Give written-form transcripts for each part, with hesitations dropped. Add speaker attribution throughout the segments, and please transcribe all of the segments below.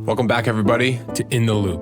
Speaker 1: Welcome back, everybody, to In the Loop.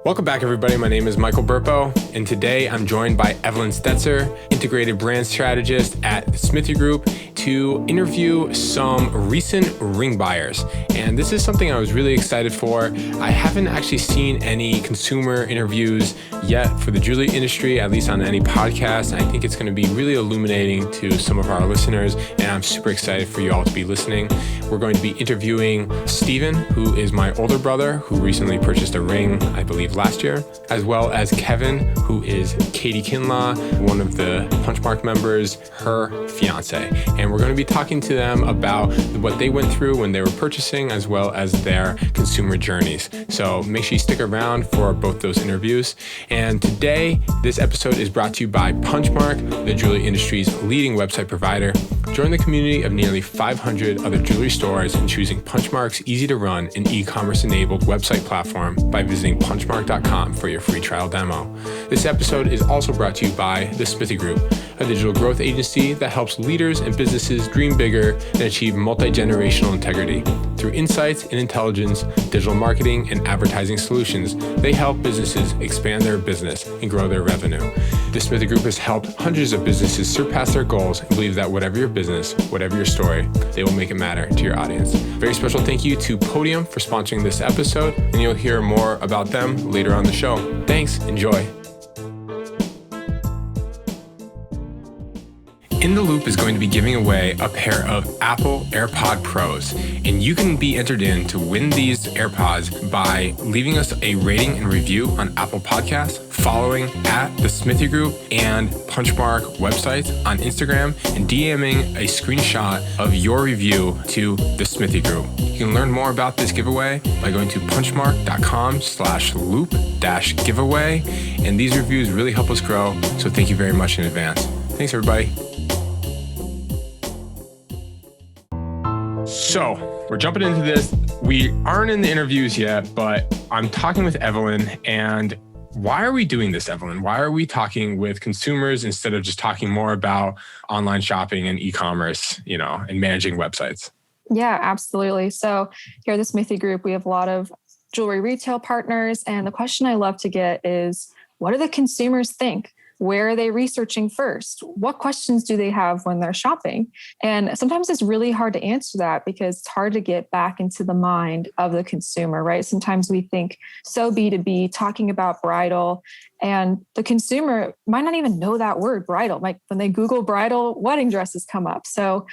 Speaker 1: Welcome back, everybody. My name is Michael Burpo, and today I'm joined by Evelyn Stetzer, integrated brand strategist at the Smithy Group, to interview some recent ring buyers. And this is something I was really excited for. I haven't actually seen any consumer interviews yet for the jewelry industry, at least on any podcast. I think it's going to be really illuminating to some of our listeners, and I'm super excited for you all to be listening. We're going to be interviewing Steven, who is my older brother, who recently purchased a ring, I believe, last year, as well as Kevin, who is Katie Kinlaw, one of the Punchmark members, her fiance. And we're going to be talking to them about what they went through when they were purchasing, as well as their consumer journeys. So make sure you stick around for both those interviews. And today, this episode is brought to you by Punchmark, the jewelry industry's leading website provider. Join the community of nearly 500 other jewelry stores in choosing Punchmark's easy-to-run and e-commerce-enabled website platform by visiting punchmark.com for your free trial demo. This episode is also brought to you by the Smithy Group, a digital growth agency that helps leaders and businesses dream bigger and achieve multi-generational integrity. Through insights and intelligence, digital marketing, and advertising solutions, they help businesses expand their business and grow their revenue. The Smithy Group has helped hundreds of businesses surpass their goals and believe that whatever your business, whatever your story, they will make it matter to your audience. Very special thank you to Podium for sponsoring this episode, and you'll hear more about them later on the show. Thanks, enjoy. In the Loop is going to be giving away a pair of Apple AirPod Pros, and you can be entered in to win these AirPods by leaving us a rating and review on Apple Podcasts, following at the Smithy Group and Punchmark websites on Instagram, and DMing a screenshot of your review to the Smithy Group. You can learn more about this giveaway by going to punchmark.com/loop-giveaway, and these reviews really help us grow, so thank you very much in advance. Thanks, everybody. So we're jumping into this. We aren't in the interviews yet, but I'm talking with Evelyn. And why are we doing this, Evelyn? Why are we talking with consumers instead of just talking more about online shopping and e-commerce, and managing websites?
Speaker 2: Yeah, absolutely. So here at the Smithy Group, we have a lot of jewelry retail partners. And the question I love to get is, what do the consumers think? Where are they researching first? What questions do they have when they're shopping? And sometimes it's really hard to answer that because it's hard to get back into the mind of the consumer, right? Sometimes we think so B2B, talking about bridal, and the consumer might not even know that word, bridal. Like when they Google bridal, wedding dresses come up. So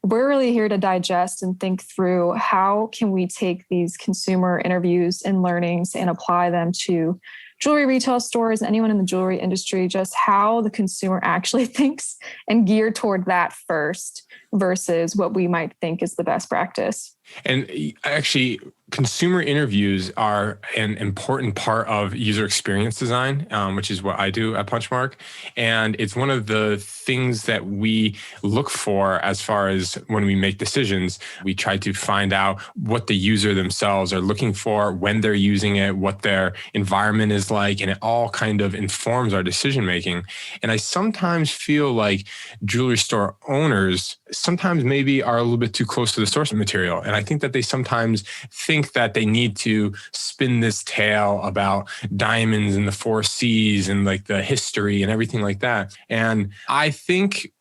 Speaker 2: we're really here to digest and think through how can we take these consumer interviews and learnings and apply them to jewelry retail stores, anyone in the jewelry industry, just how the consumer actually thinks and gear toward that first versus what we might think is the best practice.
Speaker 1: And actually, consumer interviews are an important part of user experience design, which is what I do at Punchmark. And it's one of the things that we look for as far as when we make decisions. We try to find out what the user themselves are looking for, when they're using it, what their environment is like, and it all kind of informs our decision making. And I sometimes feel like jewelry store owners sometimes maybe are a little bit too close to the source material. And I think that they sometimes think that they need to spin this tale about diamonds and the 4 C's and like the history and everything like that. And I think,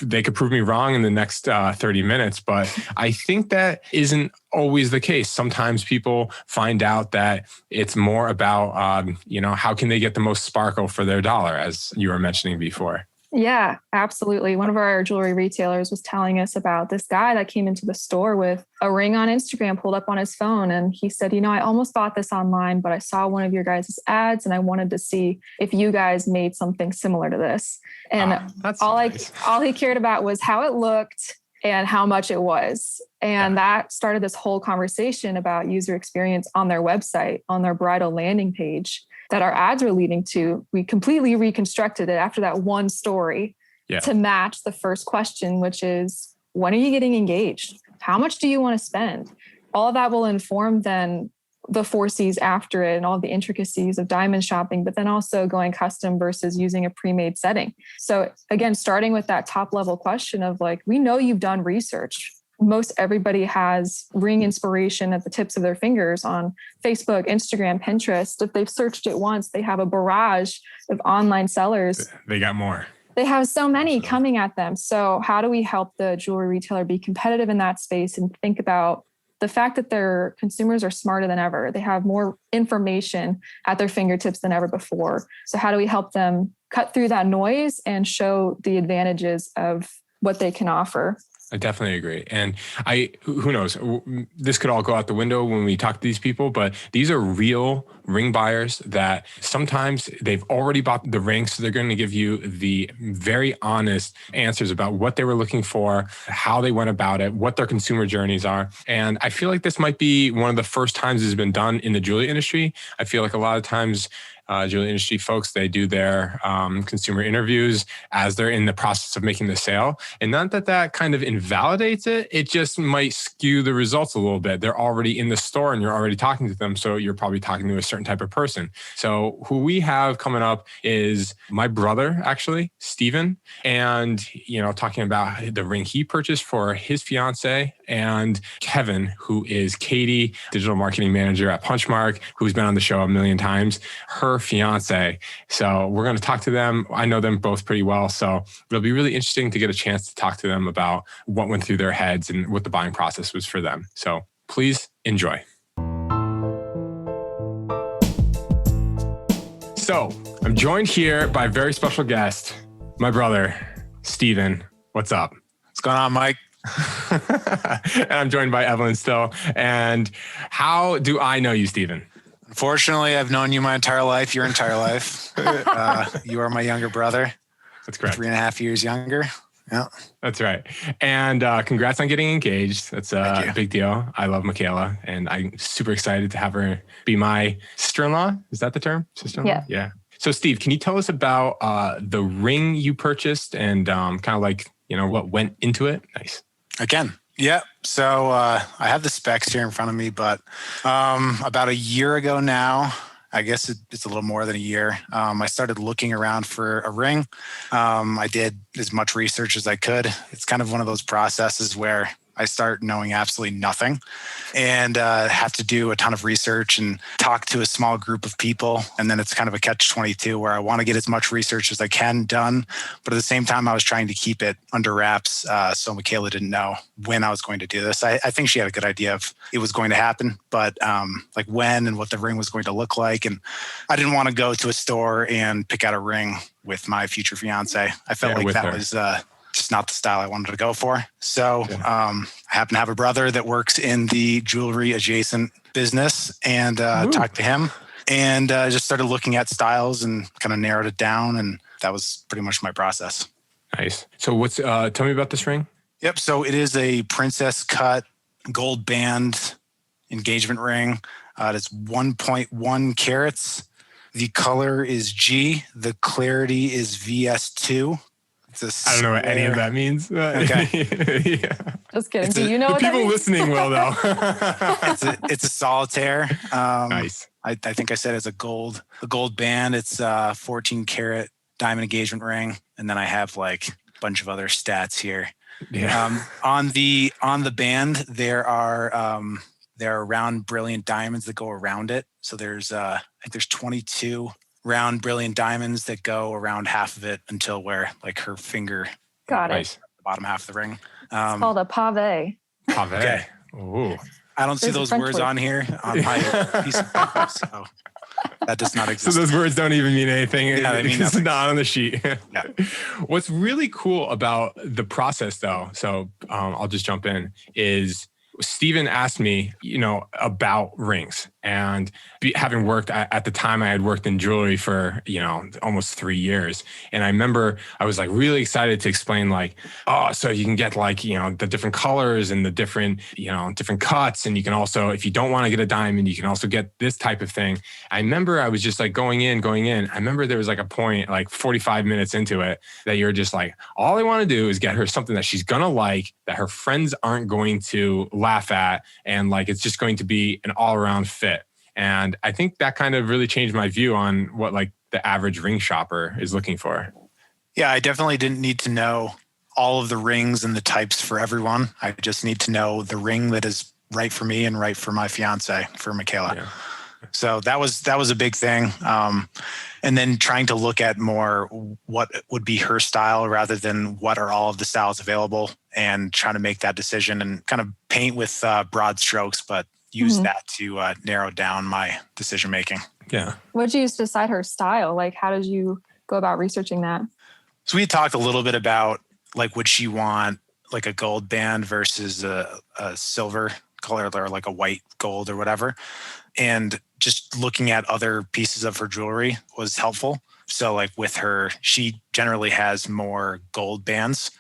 Speaker 1: they could prove me wrong in the next 30 minutes, but I think that isn't always the case. Sometimes people find out that it's more about, how can they get the most sparkle for their dollar, as you were mentioning before.
Speaker 2: Yeah, absolutely. One of our jewelry retailers was telling us about this guy that came into the store with a ring on Instagram pulled up on his phone. And he said, I almost bought this online, but I saw one of your guys' ads and I wanted to see if you guys made something similar to this. And all he cared about was how it looked and how much it was. And that started this whole conversation about user experience on their website, on their bridal landing page that our ads were leading to. We completely reconstructed it after that one story to match the first question, which is, when are you getting engaged? How much do you want to spend? All of that will inform then the 4 C's after it and all the intricacies of diamond shopping, but then also going custom versus using a pre-made setting. So again, starting with that top level question of like, we know you've done research. most everybody has ring inspiration at the tips of their fingers on Facebook, Instagram, Pinterest. If they've searched it once, they have a barrage of online sellers.
Speaker 1: They got more.
Speaker 2: They have so many coming at them. So how do we help the jewelry retailer be competitive in that space and think about the fact that their consumers are smarter than ever? They have more information at their fingertips than ever before. So how do we help them cut through that noise and show the advantages of what they can offer?
Speaker 1: I definitely agree. And who knows, this could all go out the window when we talk to these people, but these are real ring buyers that sometimes they've already bought the ring. So they're going to give you the very honest answers about what they were looking for, how they went about it, what their consumer journeys are. And I feel like this might be one of the first times this has been done in the jewelry industry. I feel like a lot of times jewelry industry folks, they do their consumer interviews as they're in the process of making the sale. And not that that kind of invalidates it, it just might skew the results a little bit. They're already in the store and you're already talking to them. So you're probably talking to a certain type of person. So who we have coming up is my brother, actually, Steven, and, talking about the ring he purchased for his fiance, and Kevin, who is Katie, digital marketing manager at Punchmark, who's been on the show a million times, her fiance. So we're going to talk to them. I know them both pretty well. So it'll be really interesting to get a chance to talk to them about what went through their heads and what the buying process was for them. So please enjoy. So I'm joined here by a very special guest, my brother, Steven. What's up?
Speaker 3: What's going on, Mike?
Speaker 1: And I'm joined by Evelyn still. And how do I know you, Steven?
Speaker 3: Unfortunately, I've known you my entire life, your entire life. You are my younger brother.
Speaker 1: That's correct.
Speaker 3: 3.5 years younger. Yeah.
Speaker 1: That's right. And congrats on getting engaged. That's a big deal. I love Michaela, and I'm super excited to have her be my sister-in-law. Is that the term? Sister-in-law? Yeah. So Steve, can you tell us about the ring you purchased and kind of like, what went into it? Nice.
Speaker 3: Again. Yeah. So I have the specs here in front of me, but about a year ago now, I guess it's a little more than a year, I started looking around for a ring. I did as much research as I could. It's kind of one of those processes where I start knowing absolutely nothing and have to do a ton of research and talk to a small group of people. And then it's kind of a catch-22 where I want to get as much research as I can done. But at the same time, I was trying to keep it under wraps. So Michaela didn't know when I was going to do this. I think she had a good idea of it was going to happen, but like when and what the ring was going to look like. And I didn't want to go to a store and pick out a ring with my future fiance. I felt like that was just not the style I wanted to go for. So I happen to have a brother that works in the jewelry adjacent business and talked to him and just started looking at styles and kind of narrowed it down. And that was pretty much my process.
Speaker 1: Nice. So tell me about this ring.
Speaker 3: Yep. So it is a princess cut gold band engagement ring. It's 1.1 carats. The color is G. The clarity is VS2.
Speaker 1: I don't know what any of that means.
Speaker 3: Okay.
Speaker 2: Yeah. Just kidding. Do you know what
Speaker 1: people listening will though?
Speaker 3: It's a solitaire.
Speaker 1: Nice.
Speaker 3: I think I said it's a gold band. It's a 14 karat diamond engagement ring. And then I have like a bunch of other stats here.
Speaker 1: Yeah.
Speaker 3: On the band, there are round brilliant diamonds that go around it. So I think there's 22 round brilliant diamonds that go around half of it until where like her finger
Speaker 2: got it.
Speaker 3: Nice. The bottom half of the ring.
Speaker 2: It's called a pave.
Speaker 1: Pave.
Speaker 3: Okay.
Speaker 1: Ooh.
Speaker 3: I don't see those words on here on my piece of paper, so that does not exist.
Speaker 1: So those words don't even mean anything.
Speaker 3: Yeah, they mean
Speaker 1: it's
Speaker 3: nothing.
Speaker 1: not on the sheet.
Speaker 3: Yeah.
Speaker 1: What's really cool about the process though, so I'll just jump in, is Steven asked me, about rings, and having worked at the time, I had worked in jewelry for, almost 3 years. And I remember I was like really excited to explain like, so you can get like, the different colors and the different cuts. And you can also, if you don't want to get a diamond, you can also get this type of thing. I remember I was just like going in. I remember there was like a point, like 45 minutes into it, that you're just like, all I want to do is get her something that she's going to like, that her friends aren't going to laugh at. And like, it's just going to be an all around fit. And I think that kind of really changed my view on what like the average ring shopper is looking for.
Speaker 3: Yeah, I definitely didn't need to know all of the rings and the types for everyone. I just need to know the ring that is right for me and right for my fiance, for Michaela.
Speaker 1: Yeah.
Speaker 3: So that was a big thing. And then trying to look at more what would be her style rather than what are all of the styles available, and trying to make that decision and kind of paint with broad strokes, but use that to narrow down my decision making.
Speaker 1: Yeah.
Speaker 2: What did you use to decide her style? Like, how did you go about researching that?
Speaker 3: So we talked a little bit about like, would she want like a gold band versus a silver color, or like a white gold or whatever. And just looking at other pieces of her jewelry was helpful. So like with her, she generally has more gold bands.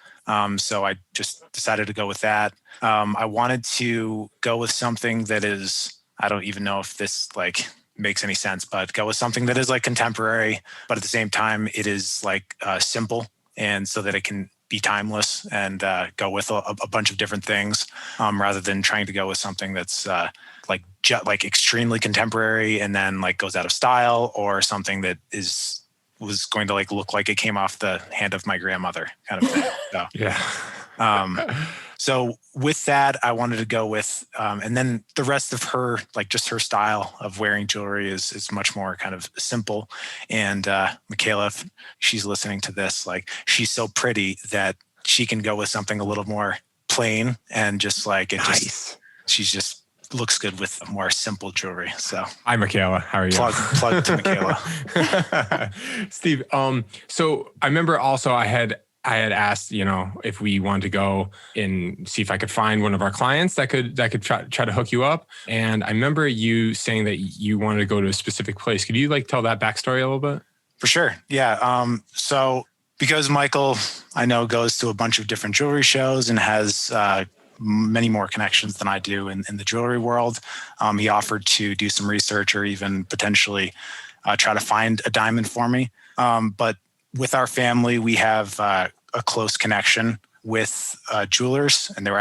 Speaker 3: So I just decided to go with that. I wanted to go with something that is, I don't even know if this like makes any sense, but go with something that is like contemporary, but at the same time, it is like simple, and so that it can be timeless, and go with a bunch of different things, rather than trying to go with something that's like extremely contemporary and then like goes out of style, or something that was going to like look like it came off the hand of my grandmother kind of thing. So,
Speaker 1: Yeah.
Speaker 3: So with that, I wanted to go with, and then the rest of her, like just her style of wearing jewelry is much more kind of simple. And Michaela, if she's listening to this, like she's so pretty that she can go with something a little more plain, and just like
Speaker 1: Nice.
Speaker 3: she's just looks good with more simple jewelry. So
Speaker 1: Hi, Michaela. How are you?
Speaker 3: plug to Michaela.
Speaker 1: Steve. So I remember also I had asked, if we wanted to go and see if I could find one of our clients that could try to hook you up. And I remember you saying that you wanted to go to a specific place. Could you like tell that backstory a little bit?
Speaker 3: For sure. Yeah. So because Michael, I know, goes to a bunch of different jewelry shows and has many more connections than I do in the jewelry world, he offered to do some research, or even potentially try to find a diamond for me. But with our family, we have a close connection with jewelers, and they've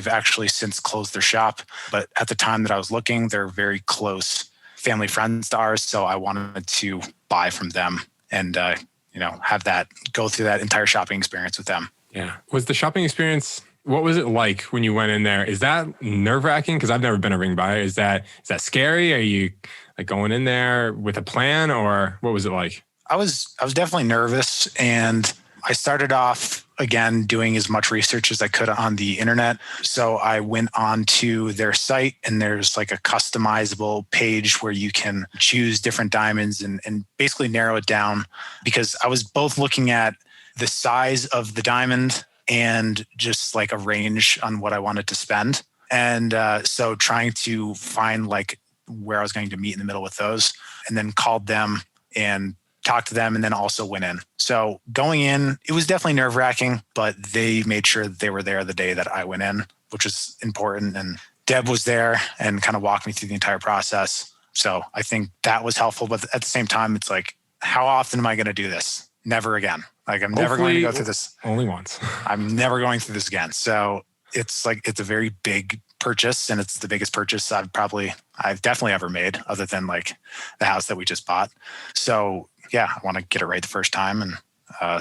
Speaker 3: actually since closed their shop. But at the time that I was looking, they're very close family friends to ours. So I wanted to buy from them and, have that, go through that entire shopping experience with them.
Speaker 1: Yeah. Was the shopping experience, what was it like when you went in there? Is that nerve-wracking? Because I've never been a ring buyer. Is that scary? Are you like going in there with a plan, or what was it like?
Speaker 3: I was definitely nervous, and I started off again doing as much research as I could on the internet. So I went on to their site, and there's like a customizable page where you can choose different diamonds and basically narrow it down, because I was both looking at the size of the diamond and just like a range on what I wanted to spend. And so trying to find like where I was going to meet in the middle with those, and then called them and talked to them, and then also went in. So going in, it was definitely nerve-wracking, but they made sure that they were there the day that I went in, which was important. And Deb was there and kind of walked me through the entire process. So I think that was helpful. But at the same time, it's like, how often am I going to do this? Never again. Like I'm never going to go through this.
Speaker 1: Only once.
Speaker 3: I'm never going through this again. So it's a very big purchase, and it's the biggest purchase I've definitely ever made, other than like the house that we just bought. So yeah, I want to get it right the first time. And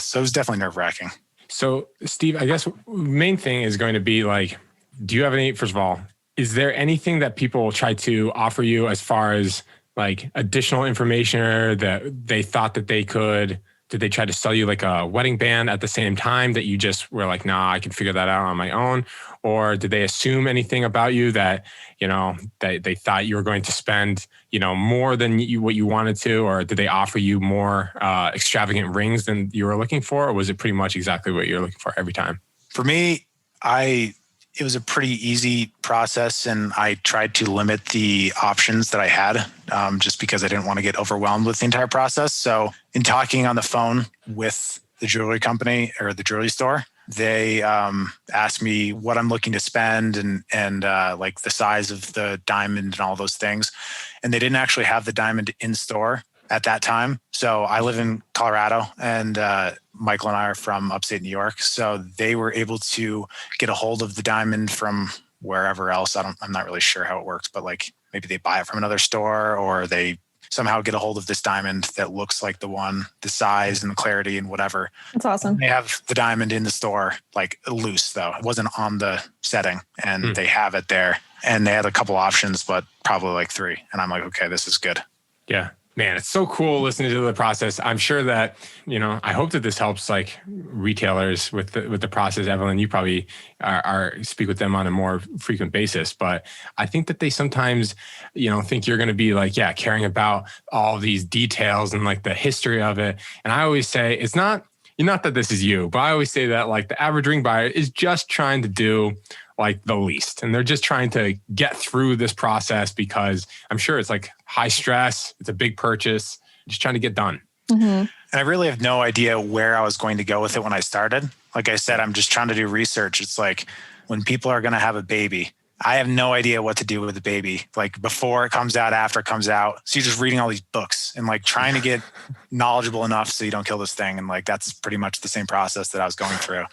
Speaker 3: so it was definitely nerve-wracking.
Speaker 1: So Steve, I guess main thing is going to be like, do you have first of all, is there anything that people try to offer you as far as like additional information, or that they thought that they could? Did they try to sell you like a wedding band at the same time that you just were like, nah, I can figure that out on my own? Or did they assume anything about you that, that they thought you were going to spend, more than what you wanted to? Or did they offer you more extravagant rings than you were looking for? Or was it pretty much exactly what you're looking for every time?
Speaker 3: For me, it was a pretty easy process, and I tried to limit the options that I had, just because I didn't want to get overwhelmed with the entire process. So in talking on the phone with the jewelry company or the jewelry store, they asked me what I'm looking to spend and like the size of the diamond and all those things. And they didn't actually have the diamond in store at that time. So I live in Colorado, and Michael and I are from upstate New York. So they were able to get a hold of the diamond from wherever else. I'm not really sure how it works, but like maybe they buy it from another store, or they somehow get a hold of this diamond that looks like the one, the size and the clarity and whatever.
Speaker 2: That's awesome.
Speaker 3: They have the diamond in the store, like loose though. It wasn't on the setting, and they have it there. And they had a couple options, but probably like 3. And I'm like, okay, this is good.
Speaker 1: Yeah. Man, it's so cool listening to the process. I'm sure that, I hope that this helps like retailers with the process. Evelyn, you probably are speak with them on a more frequent basis, but I think that they sometimes, think you're going to be like, caring about all these details and like the history of it. And I always say it's not that this is you, but I always say that like the average ring buyer is just trying to do like the least. And they're just trying to get through this process because I'm sure it's like high stress. It's a big purchase, just trying to get done.
Speaker 2: Mm-hmm.
Speaker 3: And I really have no idea where I was going to go with it when I started. Like I said, I'm just trying to do research. It's like when people are going to have a baby, I have no idea what to do with the baby, like before it comes out, after it comes out. So you're just reading all these books and like trying to get knowledgeable enough so you don't kill this thing. And like, that's pretty much the same process that I was going through.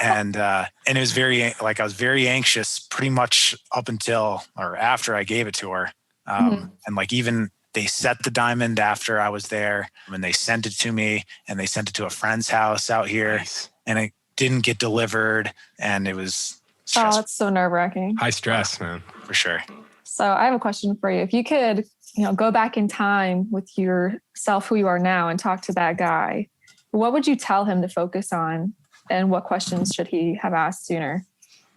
Speaker 3: And it was I was very anxious pretty much up until or after I gave it to her. And like even they set the diamond after I was there, and they sent it to me, and they sent it to a friend's house out here.
Speaker 1: Nice.
Speaker 3: And it didn't get delivered, and it was stressful.
Speaker 2: Oh, that's so nerve-wracking.
Speaker 1: High stress, man.
Speaker 3: For sure.
Speaker 2: So I have a question for you. If you could, go back in time with yourself, who you are now, and talk to that guy, what would you tell him to focus on? And what questions should he have asked sooner?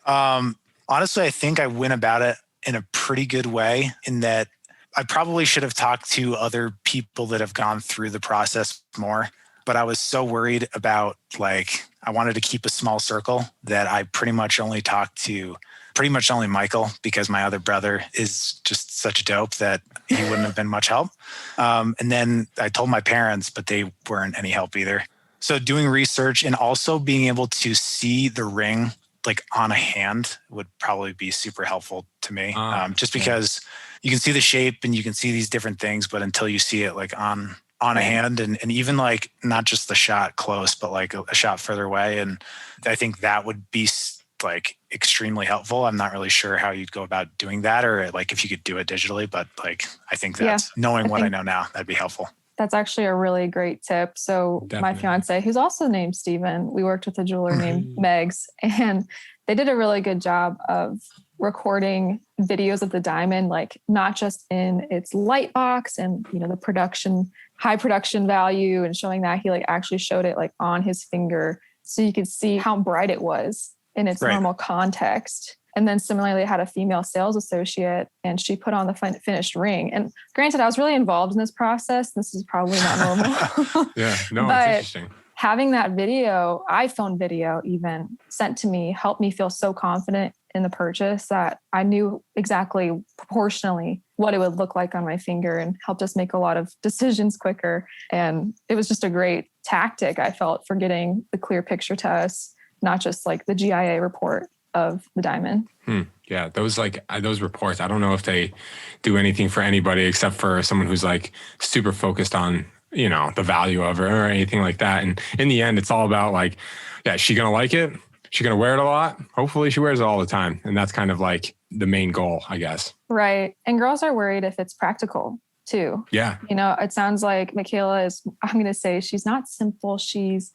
Speaker 3: Honestly, I think I went about it in a pretty good way in that I probably should have talked to other people that have gone through the process more. But I was so worried about I wanted to keep a small circle that I pretty much only talked to Michael, because my other brother is just such a dope that he wouldn't have been much help. And then I told my parents, but they weren't any help either. So doing research and also being able to see the ring like on a hand would probably be super helpful to me. Just because you can see the shape and you can see these different things, but until you see it like on a hand and even like not just the shot close, but like a shot further away. And I think that would be like extremely helpful. I'm not really sure how you'd go about doing that, or like if you could do it digitally, but like, I think that's knowing what I know now, that'd be helpful.
Speaker 2: That's actually a really great tip. So my fiance, who's also named Steven, we worked with a jeweler named Megs, and they did a really good job of recording videos of the diamond, like not just in its light box and, the high production value, and showing that he like actually showed it like on his finger so you could see how bright it was in its normal context. And then similarly, I had a female sales associate, and she put on the finished ring. And granted, I was really involved in this process. This is probably not normal.
Speaker 1: But
Speaker 2: it's interesting. Having that video, iPhone video even, sent to me helped me feel so confident in the purchase that I knew exactly proportionally what it would look like on my finger, and helped us make a lot of decisions quicker. And it was just a great tactic, I felt, for getting the clear picture to us, not just like the GIA report of the diamond.
Speaker 1: Yeah, those reports, I don't know if they do anything for anybody except for someone who's like super focused on, the value of it or anything like that. And in the end, it's all about like, is she going to like it? She's going to wear it a lot. Hopefully she wears it all the time. And that's kind of like the main goal, I guess.
Speaker 2: Right. And girls are worried if it's practical too.
Speaker 1: Yeah.
Speaker 2: It sounds like Michaela is, I'm going to say she's not simple. She's,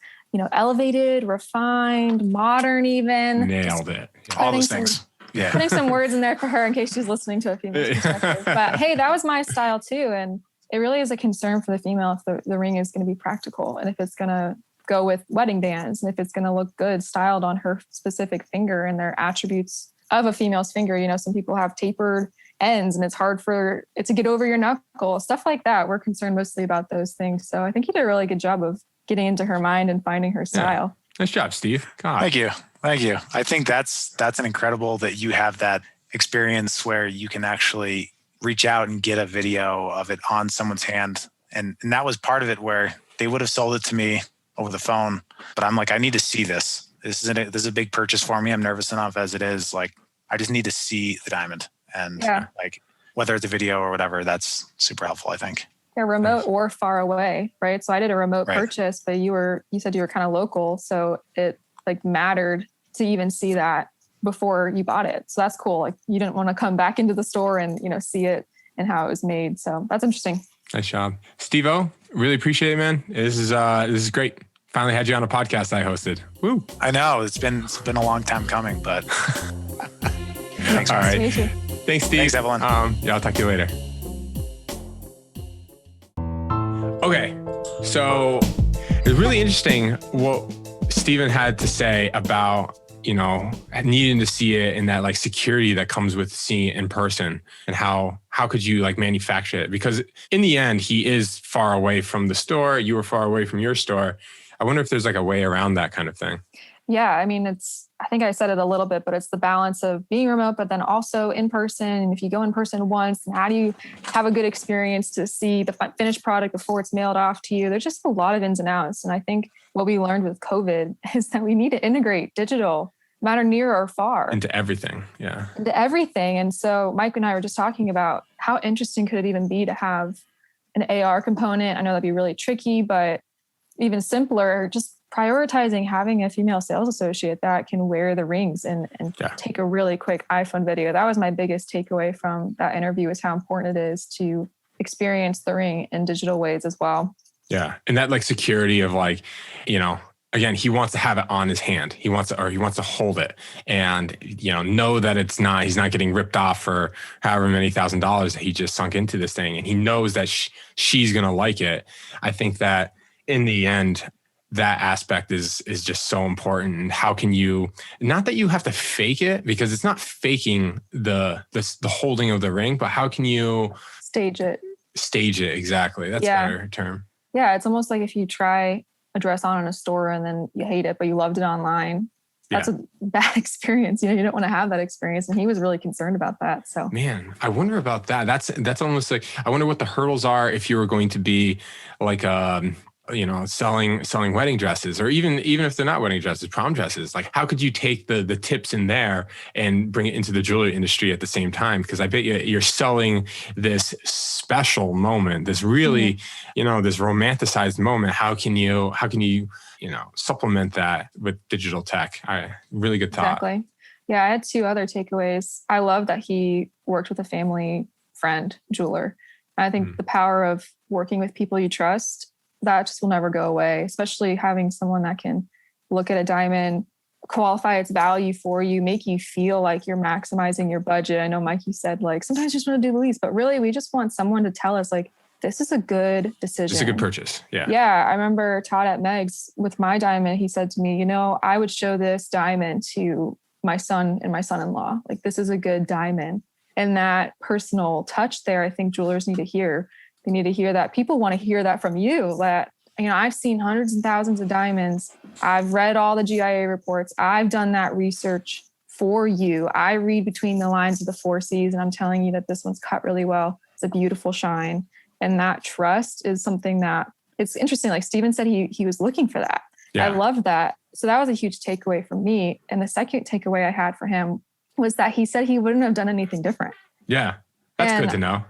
Speaker 2: elevated, refined, modern even.
Speaker 1: Nailed it.
Speaker 3: Yeah. All those things. Yeah.
Speaker 2: Putting some words in there for her in case she's listening to a female perspective. But hey, that was my style too. And it really is a concern for the female if the ring is going to be practical, and if it's going to go with wedding bands, and if it's going to look good styled on her specific finger and their attributes of a female's finger. Some people have tapered ends and it's hard for it to get over your knuckle, stuff like that. We're concerned mostly about those things. So I think you did a really good job of getting into her mind and finding her style.
Speaker 1: Yeah. Nice job, Steve. God.
Speaker 3: Thank you. I think that's an incredible that you have that experience where you can actually reach out and get a video of it on someone's hand. And that was part of it, where they would have sold it to me over the phone, but I'm like, I need to see this. This is a big purchase for me. I'm nervous enough as it is. Like, I just need to see the diamond, and like whether it's a video or whatever, that's super helpful, I think.
Speaker 2: Yeah, remote or far away, right? So I did a remote purchase, but you said you were kind of local, so it like mattered to even see that before you bought it. So that's cool. Like, you didn't want to come back into the store and see it and how it was made. So that's interesting.
Speaker 1: Nice job. Steve-O, really appreciate it, man. This is great. Finally had you on a podcast I hosted. Woo.
Speaker 3: I know it's been a long time coming, but thanks.
Speaker 1: All right. Thanks, Steve.
Speaker 3: Thanks, Evelyn.
Speaker 1: Yeah, I'll talk to you later. Okay. So it's really interesting what Steven had to say about, needing to see it and that like security that comes with seeing it in person, and how could you like manufacture it? Because in the end, he is far away from the store. You were far away from your store. I wonder if there's like a way around that kind of thing.
Speaker 2: Yeah. I mean, I think I said it a little bit, but it's the balance of being remote, but then also in person. And if you go in person once, and how do you have a good experience to see the finished product before it's mailed off to you? There's just a lot of ins and outs. And I think what we learned with COVID is that we need to integrate digital, no matter near or far.
Speaker 1: Into everything. Yeah.
Speaker 2: Into everything. And so Mike and I were just talking about how interesting could it even be to have an AR component? I know that'd be really tricky, but even simpler, just prioritizing having a female sales associate that can wear the rings and take a really quick iPhone video. That was my biggest takeaway from that interview, is how important it is to experience the ring in digital ways as well.
Speaker 1: Yeah. And that like security of like, again, he wants to have it on his hand. He wants to hold it and, know that he's not getting ripped off for however many $1,000s that he just sunk into this thing. And he knows that she's going to like it. I think that in the end, that aspect is just so important. And how can you, not that you have to fake it, because it's not faking the holding of the ring, but how can you
Speaker 2: stage it?
Speaker 1: Stage it. Exactly. That's a better term.
Speaker 2: Yeah. It's almost like if you try a dress on in a store and then you hate it, but you loved it online. That's a bad experience. You don't want to have that experience. And he was really concerned about that. So, man,
Speaker 1: I wonder about that. That's almost like, I wonder what the hurdles are if you were going to be like, selling wedding dresses, or even if they're not wedding dresses, prom dresses. Like, how could you take the tips in there and bring it into the jewelry industry at the same time? Because I bet you're selling this special moment, this really, this romanticized moment. How can you supplement that with digital tech? Really good thought.
Speaker 2: Exactly. Yeah, I had two other takeaways. I love that he worked with a family friend jeweler. I think the power of working with people you trust, that just will never go away, especially having someone that can look at a diamond, qualify its value for you, make you feel like you're maximizing your budget. I know, Mike, you said like, sometimes you just want to do the least, but really we just want someone to tell us like, this is a good decision.
Speaker 1: It's a good purchase. Yeah.
Speaker 2: Yeah. I remember Todd at Meg's with my diamond. He said to me, I would show this diamond to my son and my son-in-law. Like, this is a good diamond. And that personal touch there, I think jewelers need to hear. They need to hear that. People want to hear that from you. That, I've seen hundreds and thousands of diamonds. I've read all the GIA reports. I've done that research for you. I read between the lines of the 4 C's, and I'm telling you that this one's cut really well. It's a beautiful shine. And that trust is something that, it's interesting. Like Steven said, he was looking for that. Yeah. I love that. So that was a huge takeaway for me. And the second takeaway I had for him was that he said he wouldn't have done anything different.
Speaker 1: Yeah. That's good to know.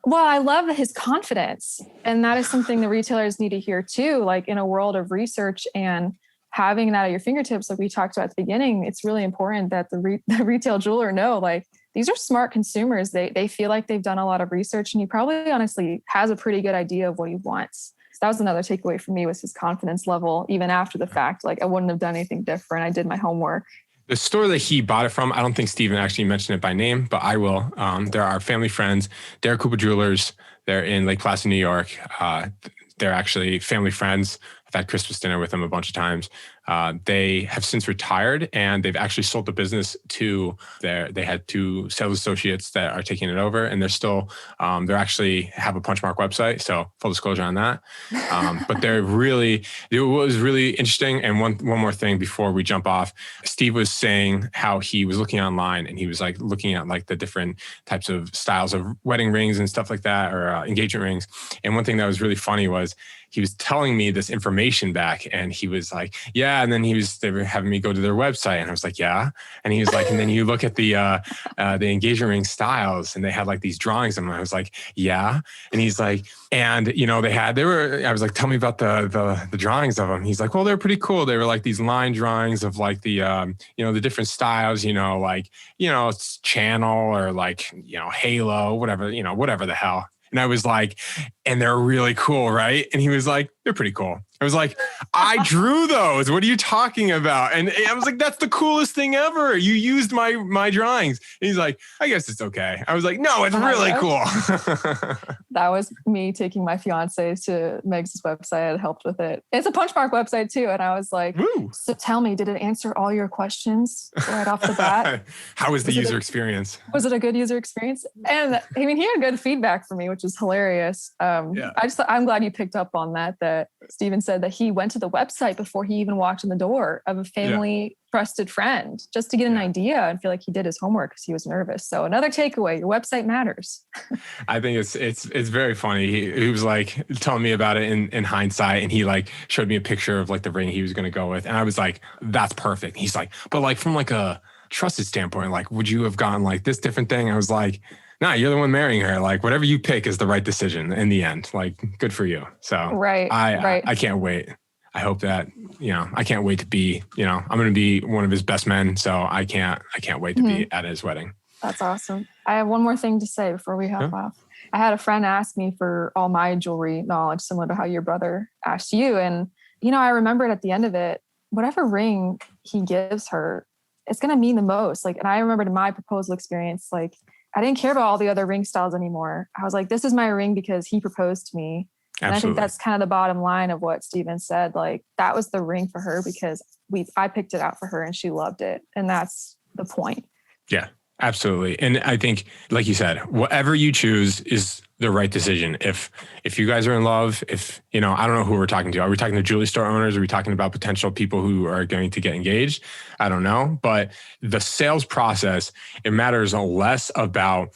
Speaker 2: Well, I love his confidence. And that is something the retailers need to hear too. Like, in a world of research and having that at your fingertips, like we talked about at the beginning, it's really important that the retail jeweler know, like, these are smart consumers. They feel like they've done a lot of research, and he probably honestly has a pretty good idea of what he wants. So that was another takeaway for me, was his confidence level, even after the fact. Like, I wouldn't have done anything different. I did my homework.
Speaker 1: The store that he bought it from, I don't think Steven actually mentioned it by name, but I will. They're our family friends, Derek Cooper Jewelers. They're in Lake Placid, New York. They're actually family friends. I've had Christmas dinner with them a bunch of times. They have since retired, and they've actually sold the business to they had 2 sales associates that are taking it over, and they're still, they're actually have a Punchmark website. So full disclosure on that. But it was really interesting. And one more thing before we jump off, Steve was saying how he was looking online, and he was like looking at like the different types of styles of wedding rings and stuff like that, or engagement rings. And one thing that was really funny was he was telling me this information back, and he was like, yeah. And then they were having me go to their website, and I was like, yeah. And he was like, and then you look at the engagement ring styles, and they had like these drawings. And I was like, yeah. And he's like, and I was like, tell me about the drawings of them. He's like, well, they're pretty cool. They were like these line drawings of like the different styles, it's channel or like, halo, whatever the hell. And I was like, and they're really cool, right? And he was like, they're pretty cool. I was like, I drew those. What are you talking about? And I was like, that's the coolest thing ever. You used my drawings. And he's like, I guess it's okay. I was like, no, it's really cool.
Speaker 2: That was me taking my fiance to Meg's website. I helped with it. It's a Punchmark website too. And I was like, woo. So tell me, did it answer all your questions right off the bat?
Speaker 1: How was the user experience?
Speaker 2: Was it a good user experience? And I mean, he had good feedback for me, which is hilarious. I'm glad you picked up on that Steven said that he went to the website before he even walked in the door of a family trusted friend just to get an idea and feel like he did his homework because he was nervous. So another takeaway, your website matters.
Speaker 1: I think it's very funny. He was like telling me about it in hindsight, and he like showed me a picture of like the ring he was going to go with. And I was like, that's perfect. He's like, but like from like a trusted standpoint, like, would you have gotten like this different thing? I was like, nah, you're the one marrying her. Like whatever you pick is the right decision in the end. Like good for you. So I can't wait. I hope that, I can't wait to be, I'm going to be one of his best men. So I can't wait to be at his wedding.
Speaker 2: That's awesome. I have one more thing to say before we hop off. I had a friend ask me for all my jewelry knowledge, similar to how your brother asked you. And, I remembered at the end of it, whatever ring he gives her, it's going to mean the most. Like, and I remembered in my proposal experience, like, I didn't care about all the other ring styles anymore. I was like, this is my ring because he proposed to me. And I think that's kind of the bottom line of what Steven said. Like that was the ring for her because I picked it out for her and she loved it. And that's the point.
Speaker 1: Yeah, absolutely. And I think, like you said, whatever you choose is the right decision. If you guys are in love, I don't know who we're talking to. Are we talking to jewelry store owners? Are we talking about potential people who are going to get engaged? I don't know. But the sales process, it matters less about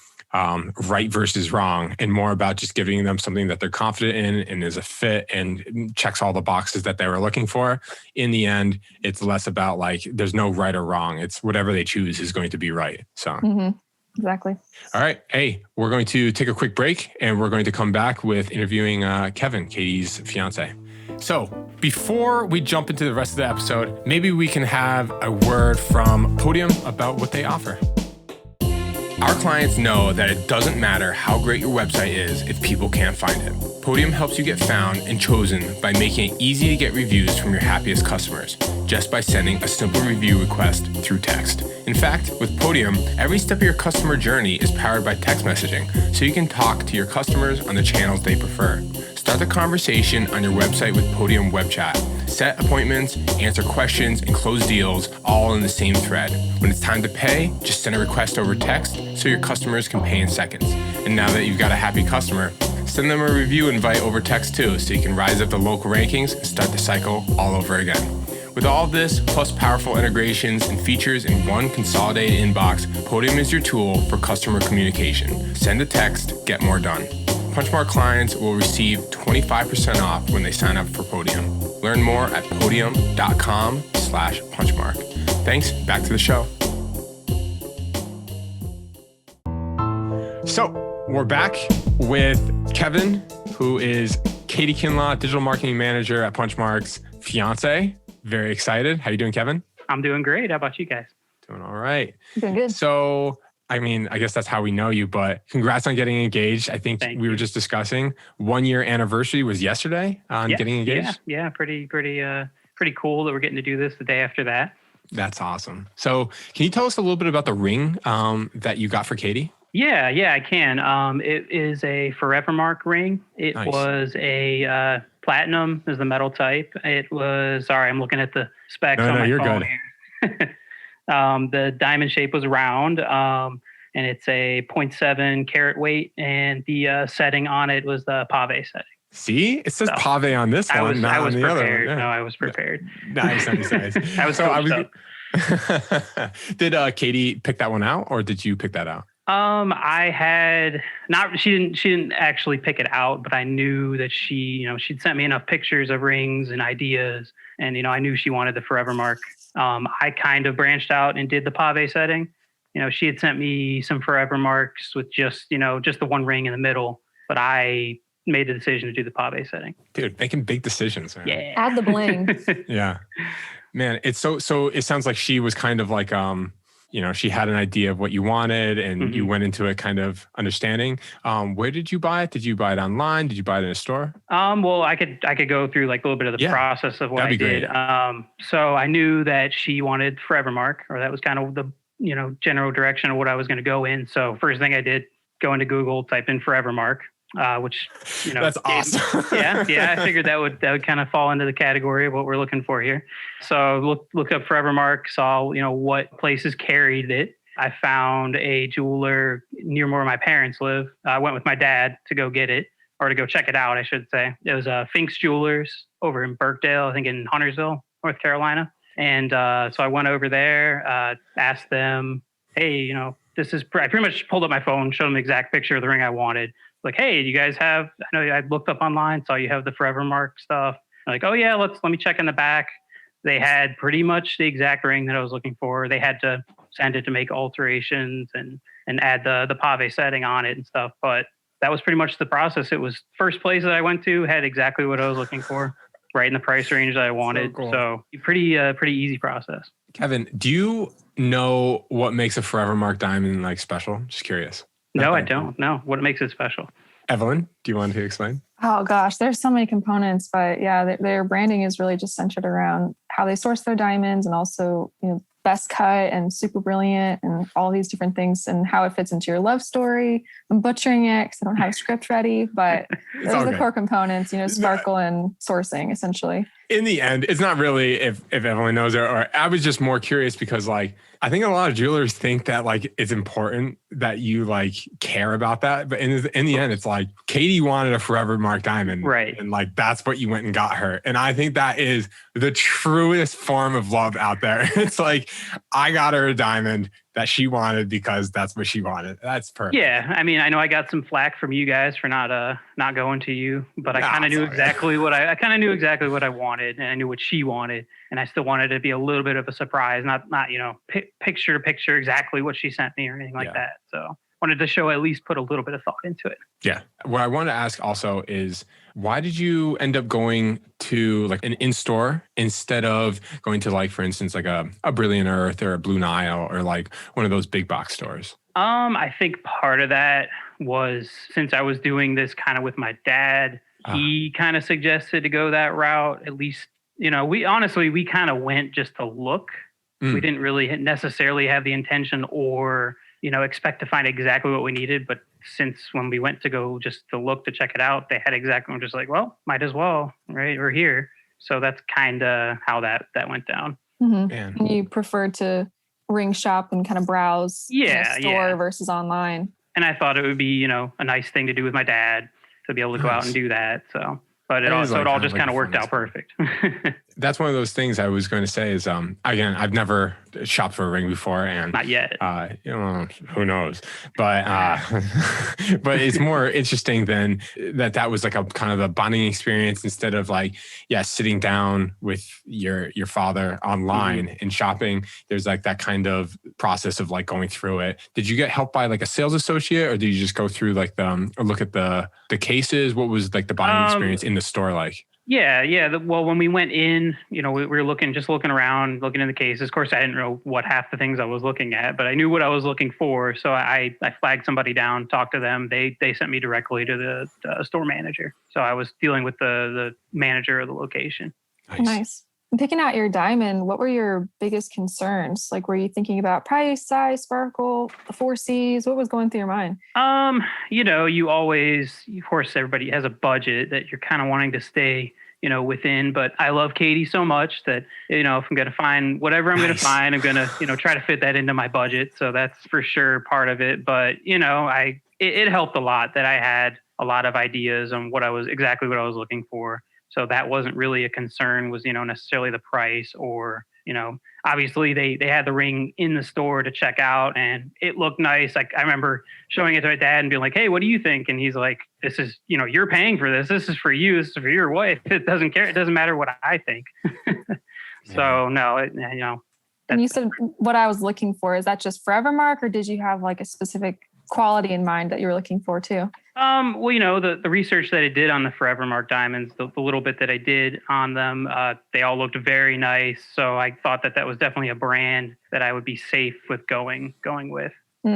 Speaker 1: right versus wrong and more about just giving them something that they're confident in and is a fit and checks all the boxes that they were looking for. In the end, it's less about like, there's no right or wrong. It's whatever they choose is going to be right. So.
Speaker 2: Exactly.
Speaker 1: All right. Hey, we're going to take a quick break and we're going to come back with interviewing Kevin, Katie's fiance. So before we jump into the rest of the episode, maybe we can have a word from Podium about what they offer. Our clients know that it doesn't matter how great your website is if people can't find it. Podium helps you get found and chosen by making it easy to get reviews from your happiest customers, just by sending a simple review request through text. In fact, with Podium, every step of your customer journey is powered by text messaging, so you can talk to your customers on the channels they prefer. Start the conversation on your website with Podium Web Chat. Set appointments, answer questions, and close deals all in the same thread. When it's time to pay, just send a request over text so your customers can pay in seconds. And now that you've got a happy customer, send them a review invite over text too, so you can rise up the local rankings and start the cycle all over again. With all of this, plus powerful integrations and features in one consolidated inbox, Podium is your tool for customer communication. Send a text, get more done. Punchmark clients will receive 25% off when they sign up for Podium. Learn more at podium.com/punchmark. Thanks, back to the show. So we're back with Kevin, who is Katie Kinlaw, Digital Marketing Manager at Punchmark's fiance. Very excited. How you doing, Kevin?
Speaker 4: I'm doing great. How about you guys?
Speaker 1: Doing all right.
Speaker 2: Doing good.
Speaker 1: So, I guess that's how we know you, but congrats on getting engaged. I think we were just discussing 1 year anniversary was yesterday on getting engaged.
Speaker 4: Yeah. Pretty cool that we're getting to do this the day after that.
Speaker 1: That's awesome. So can you tell us a little bit about the ring that you got for Katie?
Speaker 4: Yeah, I can. It is a Forevermark ring. It was a platinum is the metal type. It was, sorry, I'm looking at the specs on my phone here. The diamond shape was round, and it's a 0.7 carat weight, and the setting on it was the pave setting.
Speaker 1: See, it says pave on this one, not on the other one. Yeah.
Speaker 4: No, I was prepared.
Speaker 1: Nice.
Speaker 4: I was
Speaker 1: Did Katie pick that one out, or did you pick that out?
Speaker 4: I had not. She didn't actually pick it out, but I knew that she'd sent me enough pictures of rings and ideas, and I knew she wanted the Forevermark. I kind of branched out and did the pave setting. She had sent me some Forevermarks with just the one ring in the middle, but I made the decision to do the pave setting.
Speaker 1: Dude, making big decisions, man.
Speaker 4: Yeah.
Speaker 2: Add the bling.
Speaker 1: Yeah, man. It's so. It sounds like she was kind of like she had an idea of what you wanted and you went into it kind of understanding. Where did you buy it? Did you buy it online? Did you buy it in a store?
Speaker 4: Well, I could go through like a little bit of the process of what I did. So I knew that she wanted Forevermark, or that was kind of the, general direction of what I was going to go in. So first thing I did, go into Google, type in Forevermark, which,
Speaker 1: that's awesome.
Speaker 4: I figured that would kind of fall into the category of what we're looking for here. So look up Forevermark, saw, what places carried it. I found a jeweler near where my parents live. I went with my dad to go get it, or to go check it out, I should say. It was Fink's Jewelers over in Birkdale, I think in Huntersville, North Carolina. And so I went over there, asked them, hey, I pretty much pulled up my phone, showed them the exact picture of the ring I wanted. Like, hey, you guys have, I know I looked up online, saw you have the Forevermark stuff. I'm like, oh yeah, let me check in the back. They had pretty much the exact ring that I was looking for. They had to send it to make alterations and add the pave setting on it and stuff. But that was pretty much the process. It was first place that I went to had exactly what I was looking for, right in the price range that I wanted. So, cool. So pretty easy process.
Speaker 1: Kevin, do you know what makes a Forevermark diamond like special? Just curious.
Speaker 4: No, I don't know what makes it special.
Speaker 1: Evelyn, do you want to explain?
Speaker 2: Oh gosh, there's so many components, but yeah, their branding is really just centered around how they source their diamonds, and also, best cut and super brilliant and all these different things, and how it fits into your love story. I'm butchering it because I don't have a script ready, but those are the core components, sparkle and sourcing essentially.
Speaker 1: In the end, it's not really if Evelyn knows it, or I was just more curious because I think a lot of jewelers think that it's important that you care about that. But in the end, it's Katie wanted a Forevermark diamond.
Speaker 4: Right.
Speaker 1: And that's what you went and got her. And I think that is the truest form of love out there. It's I got her a diamond that she wanted because that's what she wanted. That's perfect.
Speaker 4: Yeah. I mean, I know I got some flack from you guys for not going to you, but I kind of knew exactly what I wanted, and I knew what she wanted. And I still wanted it to be a little bit of a surprise, not picture to picture exactly what she sent me or anything like that. So wanted to show, at least put a little bit of thought into it.
Speaker 1: Yeah. What I want to ask also is, why did you end up going to an in-store instead of going to for instance, a Brilliant Earth or a Blue Nile or one of those big box stores?
Speaker 4: I think part of that was, since I was doing this kind of with my dad, he kind of suggested to go that route. At least, we kind of went just to look. We didn't really necessarily have the intention or, expect to find exactly what we needed. But since when we went to go just to look to check it out, they had exactly, we're just well, might as well, right? We're here. So that's kind of how that went down.
Speaker 2: Mm-hmm. And you prefer to ring shop and kind of browse in a store versus online.
Speaker 4: And I thought it would be, a nice thing to do with my dad to be able to go out and do that. So, but it all just kind of worked out perfect.
Speaker 1: That's one of those things I was going to say is, again, I've never shopped for a ring before, and
Speaker 4: not yet.
Speaker 1: Who knows? But but it's more interesting than that was a kind of a bonding experience instead of sitting down with your father online and shopping. There's that kind of process of like going through it. Did you get help by like a sales associate, or did you just go through like or look at the cases? What was like the buying experience in the store like?
Speaker 4: Yeah. Well, when we went in, we were looking around, looking in the cases. Of course, I didn't know what half the things I was looking at, but I knew what I was looking for. So I flagged somebody down, talked to them. They sent me directly to the store manager. So I was dealing with the manager of the location.
Speaker 2: Nice. And picking out your diamond, what were your biggest concerns? Like, were you thinking about price, size, sparkle, the 4 C's? What was going through your mind?
Speaker 4: You always, of course, everybody has a budget that you're kind of wanting to stay, within. But I love Katie so much that, if I'm going to find whatever I'm going to find, I'm going to, try to fit that into my budget. So that's for sure part of it. But, it helped a lot that I had a lot of ideas on exactly what I was looking for. So that wasn't really a concern, was, necessarily the price or, obviously they had the ring in the store to check out and it looked nice. Like I remember showing it to my dad and being like, hey, what do you think? And he's like, this is, you're paying for this. This is for you. This is for your wife. It doesn't care. It doesn't matter what I think. So no,
Speaker 2: And you said what I was looking for, is that just Forevermark, or did you have like a specific quality in mind that you were looking for too?
Speaker 4: Well, the research that I did on the Forevermark diamonds, the little bit that I did on them, they all looked very nice. So I thought that was definitely a brand that I would be safe with going with.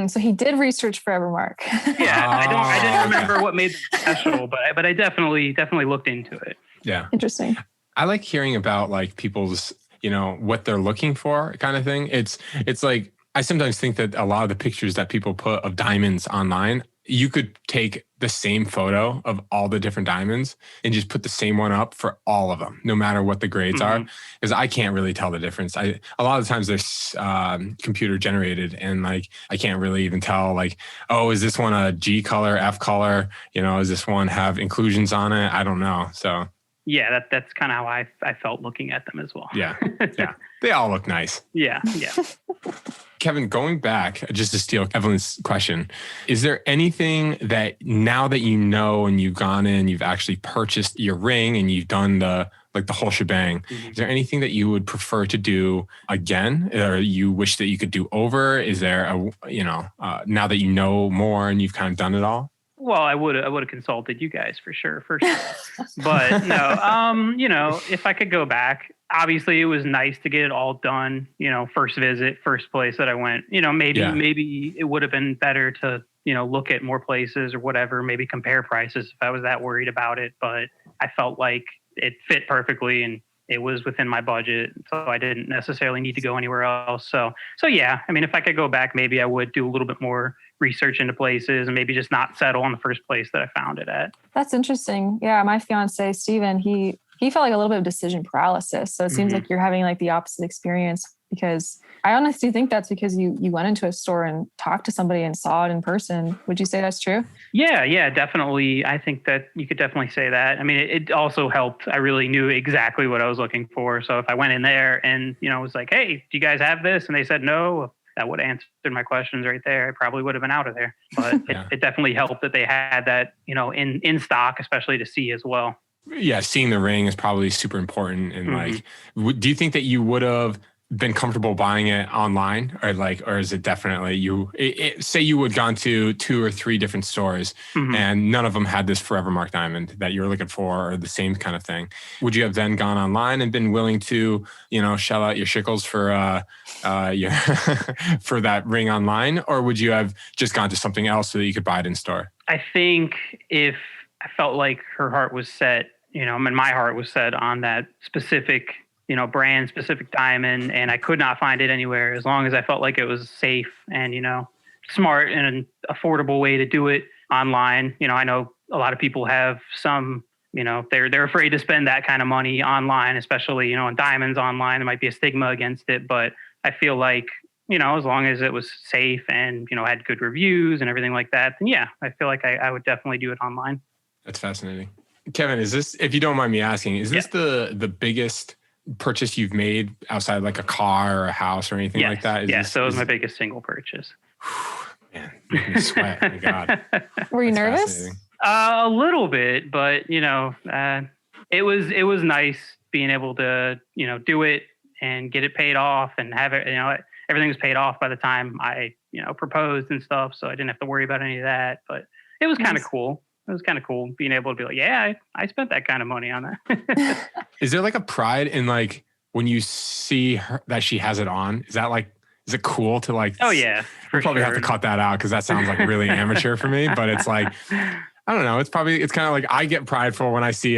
Speaker 2: So he did research Forevermark.
Speaker 4: Yeah, I didn't remember what made them special, but I definitely looked into it.
Speaker 1: Yeah.
Speaker 2: Interesting.
Speaker 1: I like hearing about like people's, what they're looking for kind of thing. It's like, I sometimes think that a lot of the pictures that people put of diamonds online, you could take the same photo of all the different diamonds and just put the same one up for all of them, no matter what the grades are. Because I can't really tell the difference. A lot of times they're computer generated, and like I can't really even tell like, oh, is this one a G color, F color? Does this one have inclusions on it? I don't know. So
Speaker 4: yeah, that's kind of how I felt looking at them as well.
Speaker 1: Yeah. They all look nice.
Speaker 4: Yeah.
Speaker 1: Kevin, going back, just to steal Evelyn's question, is there anything that now that you know and you've gone in, you've actually purchased your ring and you've done the whole shebang, is there anything that you would prefer to do again, or you wish that you could do over? Is there now that you know more and you've kind of done it all?
Speaker 4: Well, I would have consulted you guys for sure. But no, if I could go back, obviously it was nice to get it all done, first visit, first place that I went, maybe it would have been better to, look at more places or whatever, maybe compare prices if I was that worried about it. But I felt like it fit perfectly and it was within my budget. So I didn't necessarily need to go anywhere else. So yeah, I mean, if I could go back, maybe I would do a little bit more research into places and maybe just not settle on the first place that I found it at.
Speaker 2: That's interesting. Yeah. My fiance, Steven, he felt like a little bit of decision paralysis. So it seems like you're having like the opposite experience, because I honestly think that's because you went into a store and talked to somebody and saw it in person. Would you say that's true?
Speaker 4: Yeah, definitely. I think that you could definitely say that. I mean, it also helped. I really knew exactly what I was looking for. So if I went in there and, was like, hey, do you guys have this? And they said no, that would have answered my questions right there. I probably would have been out of there. But it definitely helped that they had that, in stock, especially to see as well.
Speaker 1: Yeah, seeing the ring is probably super important. And do you think that you would have been comfortable buying it online, or is it definitely say you would gone to 2 or 3 different stores and none of them had this Forevermark diamond that you were looking for or the same kind of thing? Would you have then gone online and been willing to, shell out your shekels for for that ring online, or would you have just gone to something else so that you could buy it in store?
Speaker 4: I think if I felt like her heart was set, and my heart was set on that specific brand specific diamond, and I could not find it anywhere, as long as I felt like it was safe and, smart and an affordable way to do it online. I know a lot of people have some, they're afraid to spend that kind of money online, especially, on diamonds online. There might be a stigma against it, but I feel like, as long as it was safe and, had good reviews and everything like that, then yeah, I feel like I would definitely do it online.
Speaker 1: That's fascinating. Kevin, is this, if you don't mind me asking, is this the biggest purchase you've made outside like a car or a house or anything like that?
Speaker 4: So it was my biggest single purchase.
Speaker 1: Man, making me sweat. My God.
Speaker 2: Were you nervous?
Speaker 4: A little bit, but it was nice being able to do it and get it paid off and have it. Everything was paid off by the time I proposed and stuff, so I didn't have to worry about any of that. But it was kind of cool. It was kind of cool being able to be like, yeah, I spent that kind of money on that.
Speaker 1: Is there like a pride in like when you see her, that she has it on? Is it cool to like?
Speaker 4: Oh yeah,
Speaker 1: we'll probably have to cut that out because that sounds like really amateur for me. But it's like, I don't know. It's kind of like I get prideful when I see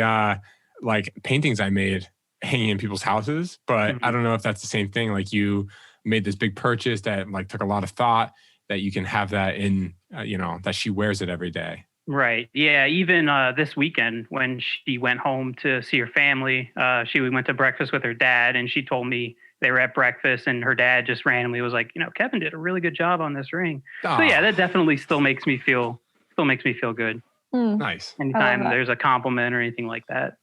Speaker 1: like paintings I made hanging in people's houses. But I don't know if that's the same thing. Like you made this big purchase that like took a lot of thought, that you can have that in, that she wears it every day.
Speaker 4: Right. Yeah. Even this weekend when she went home to see her family, she went to breakfast with her dad, and she told me they were at breakfast and her dad just randomly was like, Kevin did a really good job on this ring. Aww. So yeah, that definitely still makes me feel good.
Speaker 1: Nice.
Speaker 4: Anytime there's a compliment or anything like that.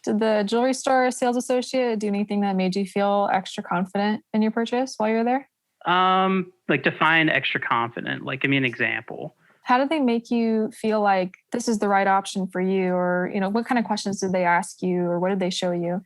Speaker 2: Did the jewelry store sales associate do anything that made you feel extra confident in your purchase while you were there?
Speaker 4: Like define extra confident, like give me an example.
Speaker 2: How did they make you feel like this is the right option for you? Or, what kind of questions did they ask you, or what did they show you?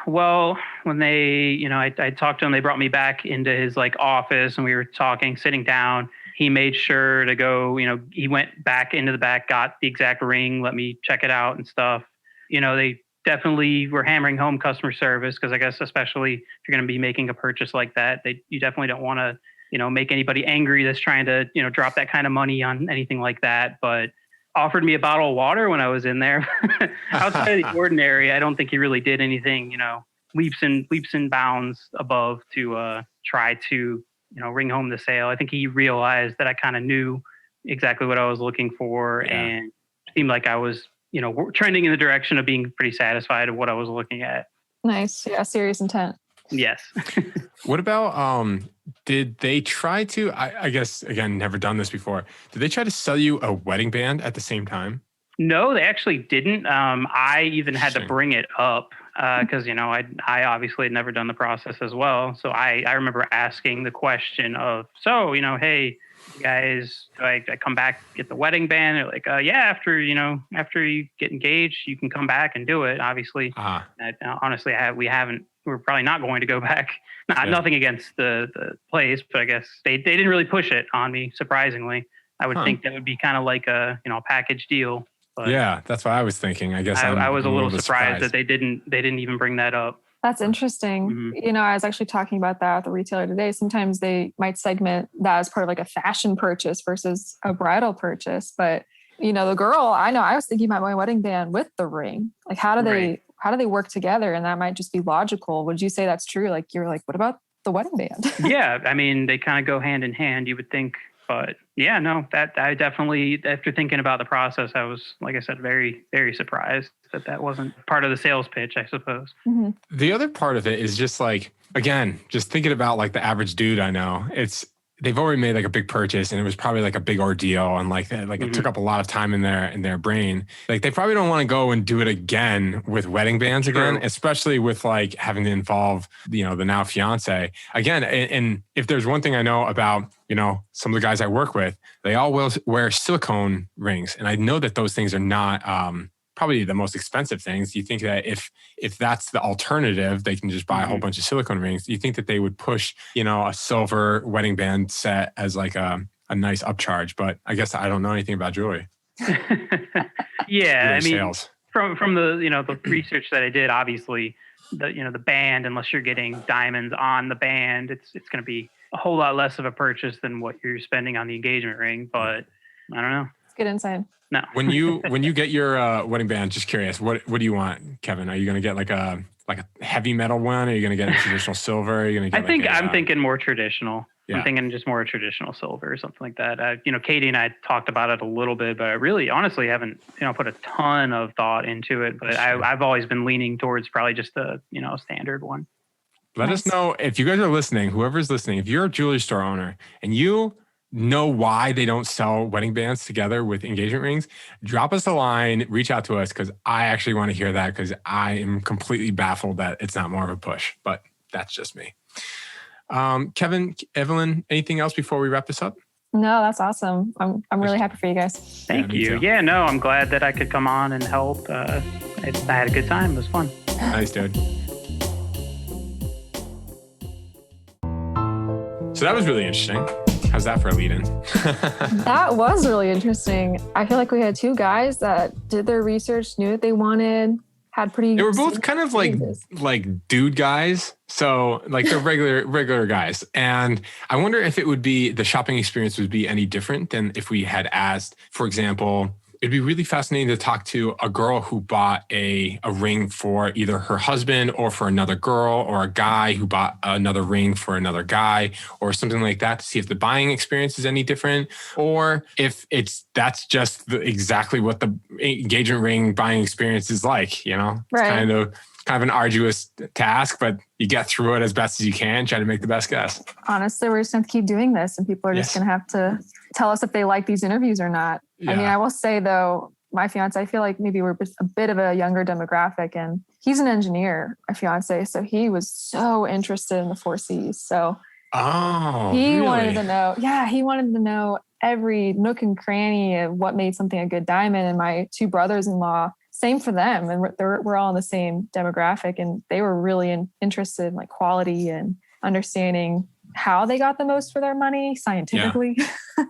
Speaker 4: Well, when they, I talked to him, they brought me back into his like office and we were talking, sitting down. he made sure to go, he went back into the back, got the exact ring, let me check it out and stuff. They definitely were hammering home customer service, because I guess especially if you're going to be making a purchase like that, you definitely don't want to, make anybody angry that's trying to, drop that kind of money on anything like that. But offered me a bottle of water when I was in there. Outside of the ordinary, I don't think he really did anything, leaps and bounds above to try to, ring home the sale. I think he realized that I kind of knew exactly what I was looking for, and seemed like I was, trending in the direction of being pretty satisfied of what I was looking at.
Speaker 2: Nice. Yeah. Serious intent.
Speaker 4: Yes.
Speaker 1: What about, did they try to, I guess, again, never done this before. Did they try to sell you a wedding band at the same time?
Speaker 4: No, they actually didn't. I even had to bring it up because, I obviously had never done the process as well. So I remember asking the question of, hey, you guys, do I come back, get the wedding band? They're like, yeah, after you get engaged, you can come back and do it. Obviously, honestly, we're probably not going to go back. Nothing against the place, but I guess they didn't really push it on me. Surprisingly, I would think that would be kind of like a package deal. But
Speaker 1: yeah, that's what I was thinking. I guess
Speaker 4: I was a little surprised that they didn't even bring that up.
Speaker 2: That's interesting.
Speaker 4: Mm-hmm.
Speaker 2: I was actually talking about that with the retailer today. Sometimes they might segment that as part of like a fashion purchase versus a bridal purchase. But, the girl, I was thinking about my wedding band with the ring. Like, how do they work together? And that might just be logical. Would you say that's true? Like, you're like, what about the wedding band?
Speaker 4: Yeah. I mean, they kind of go hand in hand, you would think. But yeah, no, that I definitely, after thinking about the process, I was, like I said, very, very surprised that wasn't part of the sales pitch, I suppose.
Speaker 2: Mm-hmm.
Speaker 1: The other part of it is just like, again, just thinking about like the average dude I know, they've already made like a big purchase and it was probably like a big ordeal. And like it took up a lot of time in their brain. Like they probably don't want to go and do it again with wedding bands again, especially with like having to involve, the now fiance again. And if there's one thing I know about, some of the guys I work with, they all will wear silicone rings. And I know that those things are not, probably the most expensive things. You think that if that's the alternative, they can just buy a whole bunch of silicone rings. You think that they would push, a silver wedding band set as like a nice upcharge, but I guess I don't know anything about jewelry.
Speaker 4: Yeah.
Speaker 1: Sales.
Speaker 4: From the, the research that I did, obviously the band, unless you're getting diamonds on the band, it's going to be a whole lot less of a purchase than what you're spending on the engagement ring, but I don't know.
Speaker 2: It's good insight.
Speaker 4: No.
Speaker 1: When you get your wedding band, just curious, what do you want, Kevin? Are you going to get like a heavy metal one? Are you going to get a traditional silver? Are you going to get
Speaker 4: I'm thinking more traditional.
Speaker 1: Yeah.
Speaker 4: I'm thinking just more traditional silver or something like that. Katie and I talked about it a little bit, but I really honestly haven't, put a ton of thought into it. But I've always been leaning towards probably just a, standard one.
Speaker 1: Let us know if you guys are listening, whoever's listening, if you're a jewelry store owner and you know why they don't sell wedding bands together with engagement rings, drop us a line, reach out to us, because I actually want to hear that, because I am completely baffled that it's not more of a push, but that's just me. Kevin, Evelyn, anything else before we wrap this up?
Speaker 2: No, that's awesome. I'm really happy for you guys.
Speaker 4: Thank you. Yeah, no, I'm glad that I could come on and help. I had a good time. It was fun.
Speaker 1: Nice, dude. So that was really interesting. How's that for a lead-in?
Speaker 2: That was really interesting. I feel like we had two guys that did their research, knew what they wanted, had pretty...
Speaker 1: They were both kind of like dude guys. So like they're regular guys. And I wonder if the shopping experience would be any different than if we had asked, for example, it'd be really fascinating to talk to a girl who bought a ring for either her husband or for another girl, or a guy who bought another ring for another guy, or something like that, to see if the buying experience is any different, or if that's just exactly what the engagement ring buying experience is like. It's kind of an arduous task, but you get through it as best as you can, try to make the best guess.
Speaker 2: Honestly, we're just going to keep doing this, and people are just going to have to tell us if they like these interviews or not. Yeah. I mean, I will say though, my fiance, I feel like maybe we're a bit of a younger demographic, and he's an engineer, my fiance. So he was so interested in the 4 C's. So he wanted to know. Yeah. He wanted to know every nook and cranny of what made something a good diamond. And my 2 brothers-in-law, same for them. And we're all in the same demographic, and they were really interested in like quality and understanding how they got the most for their money scientifically. Yeah.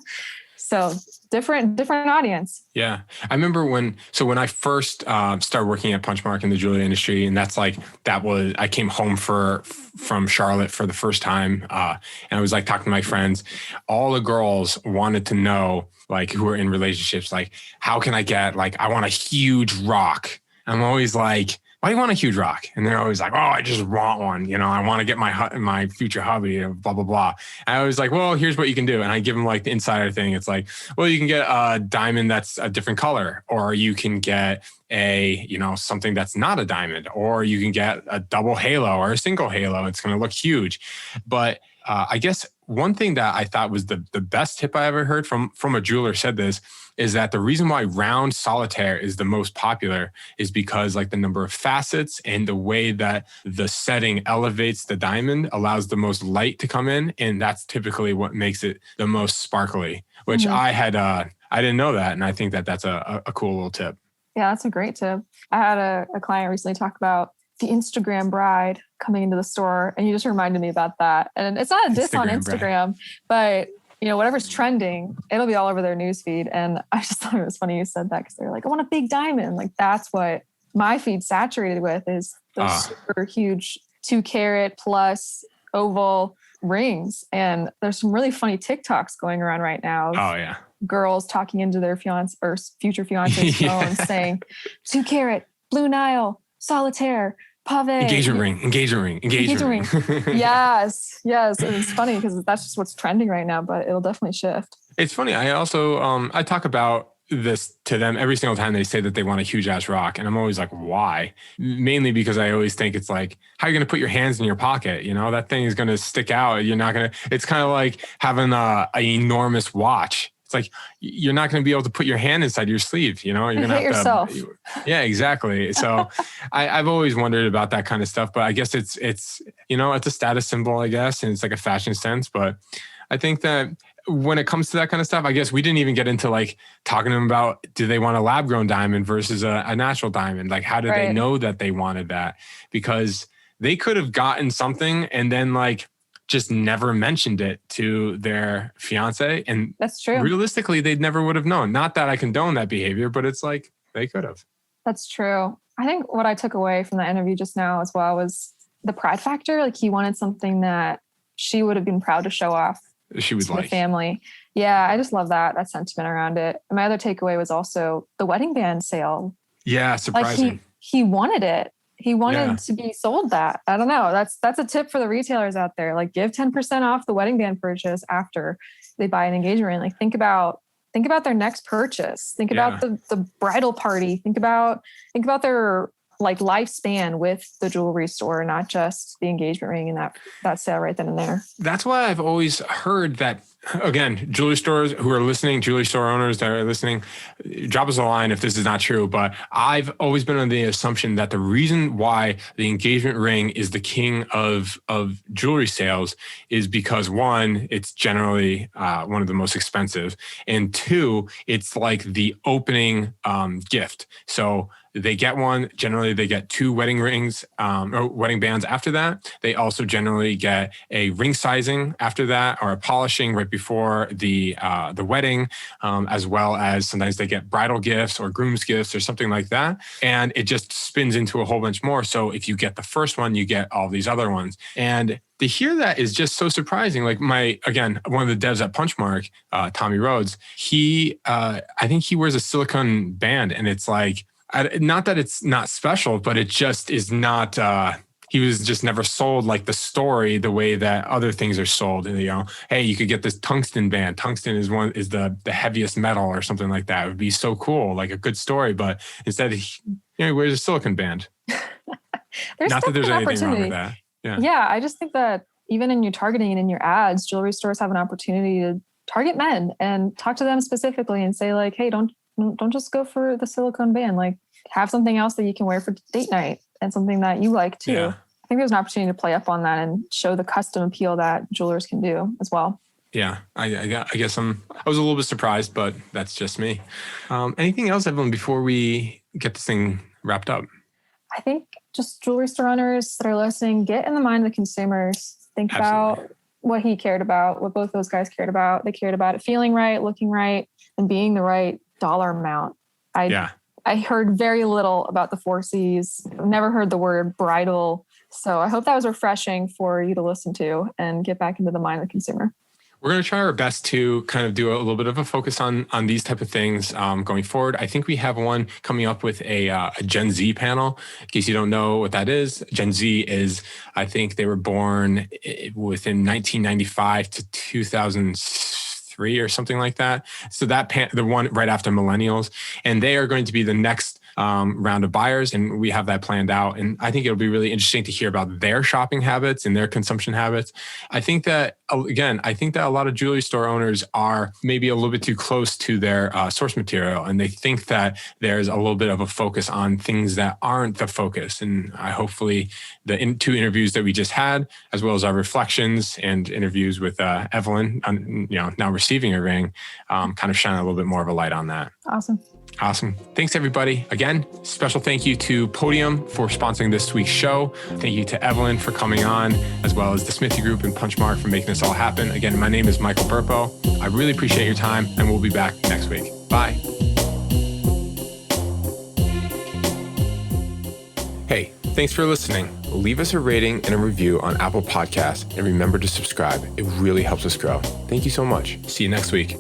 Speaker 2: So different audience.
Speaker 1: Yeah. I remember when I first started working at Punchmark in the jewelry industry, and I came home from Charlotte for the first time. And I was like talking to my friends, all the girls wanted to know, like, who are in relationships, like, how can I get, like, I want a huge rock. I'm always like, why do you want a huge rock? And they're always like, oh, I just want one. You know, I want to get my future hubby, blah, blah, blah. And I was like, well, here's what you can do. And I give them like the insider thing. It's like, well, you can get a diamond that's a different color, or you can get something that's not a diamond, or you can get a double halo or a single halo. It's going to look huge. But I guess one thing that I thought was the best tip I ever heard from a jeweler said this, is that the reason why round solitaire is the most popular is because, like, the number of facets and the way that the setting elevates the diamond allows the most light to come in. And that's typically what makes it the most sparkly, which I didn't know that. And I think that that's a cool little tip.
Speaker 2: Yeah, that's a great tip. I had a client recently talk about the Instagram bride coming into the store, and you just reminded me about that. And it's not a diss on Instagram, but whatever's trending, it'll be all over their newsfeed. And I just thought it was funny you said that, because they're like, I want a big diamond. Like, that's what my feed's saturated with, is those super huge 2 carat plus oval rings. And there's some really funny TikToks going around right now.
Speaker 1: Oh yeah.
Speaker 2: Girls talking into their fiance or future fiance's phone saying 2 carat, Blue Nile, solitaire, pave.
Speaker 1: Engagement ring.
Speaker 2: Yes. And it's funny because that's just what's trending right now, but it'll definitely shift.
Speaker 1: It's funny. I also, I talk about this to them every single time they say that they want a huge ass rock. And I'm always like, why? Mainly because I always think it's like, how are you going to put your hands in your pocket? That thing is going to stick out. You're not going to, it's kind of like having an enormous watch. It's like, you're not going to be able to put your hand inside your sleeve, you're going to have
Speaker 2: yourself.
Speaker 1: Yeah, exactly. So I've always wondered about that kind of stuff, but I guess it's it's a status symbol, I guess. And it's like a fashion sense. But I think that when it comes to that kind of stuff, I guess we didn't even get into like talking to them about, do they want a lab grown diamond versus a natural diamond? Like, how did they know that they wanted that? Because they could have gotten something and then like just never mentioned it to their fiance. And
Speaker 2: that's true.
Speaker 1: Realistically, they never would have known. Not that I condone that behavior, but it's like they could have.
Speaker 2: That's true. I think what I took away from that interview just now as well was the pride factor. Like, he wanted something that she would have been proud to show off.
Speaker 1: She would like
Speaker 2: the family. Yeah, I just love that sentiment around it. And my other takeaway was also the wedding band sale.
Speaker 1: Yeah, surprising.
Speaker 2: Like, he wanted it. He wanted to be sold that. I don't know. That's a tip for the retailers out there. Like, give 10% off the wedding band purchase after they buy an engagement ring. Like, think about their next purchase. Think about the bridal party. Think about their like lifespan with the jewelry store, not just the engagement ring and that sale right then and there.
Speaker 1: That's why I've always heard that, again, jewelry stores who are listening, jewelry store owners that are listening, drop us a line if this is not true. But I've always been under the assumption that the reason why the engagement ring is the king of jewelry sales is because, one, it's generally one of the most expensive, and two, it's like the opening gift. So they get one. Generally, they get 2 wedding rings or wedding bands after that. They also generally get a ring sizing after that, or a polishing right before the wedding, as well as sometimes they get bridal gifts or groom's gifts or something like that. And it just spins into a whole bunch more. So if you get the first one, you get all these other ones. And to hear that is just so surprising. Like one of the devs at Punchmark, Tommy Rhodes, I think he wears a silicone band, and it's like, not that it's not special, but it just is not, he was just never sold like the story the way that other things are sold. And, hey, you could get this tungsten band. Tungsten is the heaviest metal or something like that. It would be so cool, like a good story. But instead, he wears a silicone band. Not that there's anything wrong with that.
Speaker 2: Yeah, I just think that even in your targeting and in your ads, jewelry stores have an opportunity to target men and talk to them specifically and say like, hey, don't just go for the silicone band. Like, have something else that you can wear for date night and something that you like too. Yeah. I think there's an opportunity to play up on that and show the custom appeal that jewelers can do as well.
Speaker 1: Yeah, I guess I was a little bit surprised, but that's just me. Anything else, Evelyn, before we get this thing wrapped up?
Speaker 2: I think just jewelry store owners that are listening, get in the mind of the consumers. Think about what he cared about, what both those guys cared about. They cared about it feeling right, looking right, and being the right dollar amount. I heard very little about the 4 C's. I've never heard the word bridal. So I hope that was refreshing for you to listen to and get back into the mind of the consumer.
Speaker 1: We're going to try our best to kind of do a little bit of a focus on these type of things going forward. I think we have one coming up with a Gen Z panel. In case you don't know what that is, Gen Z is, I think they were born within 1995 to 2003 or something like that. So the one right after millennials, and they are going to be the next round of buyers, and we have that planned out. And I think it'll be really interesting to hear about their shopping habits and their consumption habits. I think that a lot of jewelry store owners are maybe a little bit too close to their source material, and they think that there's a little bit of a focus on things that aren't the focus. And hopefully the 2 interviews that we just had, as well as our reflections and interviews with Evelyn, now receiving a ring, kind of shine a little bit more of a light on that. Awesome. Thanks, everybody. Again, special thank you to Podium for sponsoring this week's show. Thank you to Evelyn for coming on, as well as the Smithy Group and Punchmark for making this all happen. Again, my name is Michael Burpo. I really appreciate your time, and we'll be back next week. Bye. Hey, thanks for listening. Leave us a rating and a review on Apple Podcasts, and remember to subscribe. It really helps us grow. Thank you so much. See you next week.